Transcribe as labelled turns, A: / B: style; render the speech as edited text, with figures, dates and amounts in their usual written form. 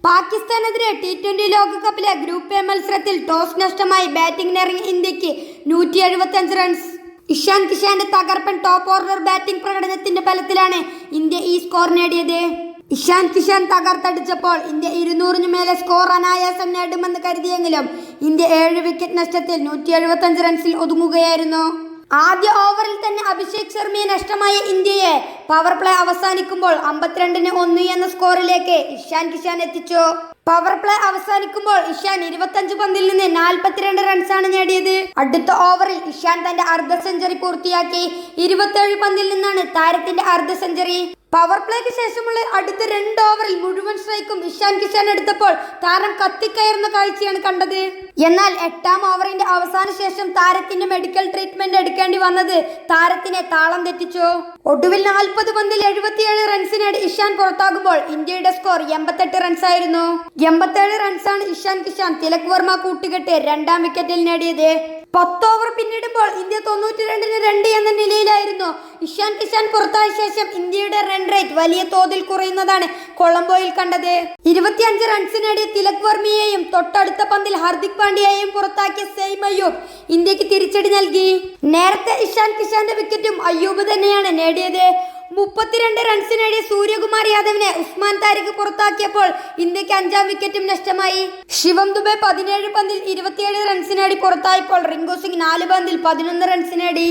A: പാകിസ്ഥാനെതിരെ T20 ലോകകപ്പിലെ group A മത്സരത്തിൽ toss നഷ്ടമായി ബാറ്റിംഗിനിറങ്ങിയ ഇന്ത്യക്ക് 175 റൺസ്. ഇഷാൻ കിഷാന്റെ തകർപ്പൻ ടോപ്പ് ഓർഡർ ബാറ്റിംഗ് പ്രകടനത്തിന്റെ ബലത്തിലാണ് ഇന്ത്യ ഈ സ്കോർ നേടിയത്. ഇഷാൻ കിഷാൻ തകർത്തടിച്ചപ്പോൾ ഇന്ത്യ 200-ന് മേലെ സ്കോർ അനായാസം നേടുമെന്ന് കരുതിയെങ്കിലും ഇന്ത്യ 7 വിക്കറ്റ് നഷ്ടത്തിൽ 175 റൺസിൽ ഒതുങ്ങുകയായിരുന്നു. ആദ്യ ഓവറിൽ തന്നെ അഭിഷേക് ശർമ്മയെ നഷ്ടമായ ഇന്ത്യയെ പവർ പ്ലേ അവസാനിക്കുമ്പോൾ 52-ന് 1 എന്ന സ്കോറിലേക്ക് ഇഷാൻ കിഷാൻ എത്തിച്ചു. പവർ പ്ലേ അവസാനിക്കുമ്പോൾ ഇഷാൻ 25 പന്തിൽ നിന്ന് 42 റൺസാണ് നേടിയത്. അടുത്ത ഓവറിൽ ഇഷാൻ തന്റെ അർദ്ധ സെഞ്ചുറി പൂർത്തിയാക്കി. 27 പന്തിൽ നിന്നാണ് താരത്തിന്റെ അർദ്ധ സെഞ്ചുറി. പവർ പ്ലേക്ക് ശേഷമുള്ള അടുത്ത 2 ഓവറിൽ മുഴുവൻ സ്ട്രൈക്കും ഇഷാൻ കിഷാൻ എടുത്തപ്പോൾ താരം കത്തിക്കയറുന്ന കാഴ്ചയാണ് കണ്ടത്. എന്നാൽ 8-ാം ഓവറിന്റെ അവസാന ശേഷം താരത്തിന്റെ മെഡിക്കൽ ട്രീറ്റ്മെന്റ് എടുക്കേണ്ടി വന്നത് താരത്തിനെ താളം തെറ്റിച്ചു. ഒടുവിൽ 40 പന്തിൽ 77 റൺസ് നേടി ഇഷാൻ പുറത്താകുമ്പോൾ ഇന്ത്യയുടെ സ്കോർ 88 റൺസായിരുന്നു. 87 റൺസാണ് ഇഷാൻ കിഷാൻ തിലക് വർമ്മ കൂട്ടുകെട്ട് 2-ാം വിക്കറ്റിൽ നേടിയത്. 10 ഓവർ പിന്നിടുമ്പോൾ ഇന്ത്യ 92-ന് 2 എന്ന നിലയിലായിരുന്നു. ഇഷാൻ കിഷാൻ പുറത്തായ ശേഷം ഇന്ത്യയുടെ റൺ റേറ്റ് വലിയ തോതിൽ കുറയുന്നതാണ് കൊളംബോയിൽ കണ്ടത്. 25 റൺസ് നേടിയ തിലക് വർമ്മയെയും തൊട്ടടുത്ത പന്തിൽ ഹാർദിക് പാണ്ഡ്യയെയും പുറത്താക്കിയ സെയിം അയ്യൂബ് ഇന്ത്യക്ക് തിരിച്ചടി നൽകി. നേരത്തെ ഇഷാൻ കിഷാന്റെ വിക്കറ്റും അയ്യൂബ് തന്നെയാണ് നേടിയത്. 32 റൺസ് നേടിയ സൂര്യകുമാർ യാദവിനെ ഉസ്മാൻ താരിഖ് പുറത്താക്കിയപ്പോൾ ഇന്ത്യക്ക് 5-ാം വിക്കറ്റും നഷ്ടമായി. ശിവം ദുബെ 17 പന്തിൽ 27 റൺസ് നേടി പുറത്തായപ്പോൾ റിങ്കു സിംഗ് 4 പന്തിൽ 11 റൺസ് നേടി.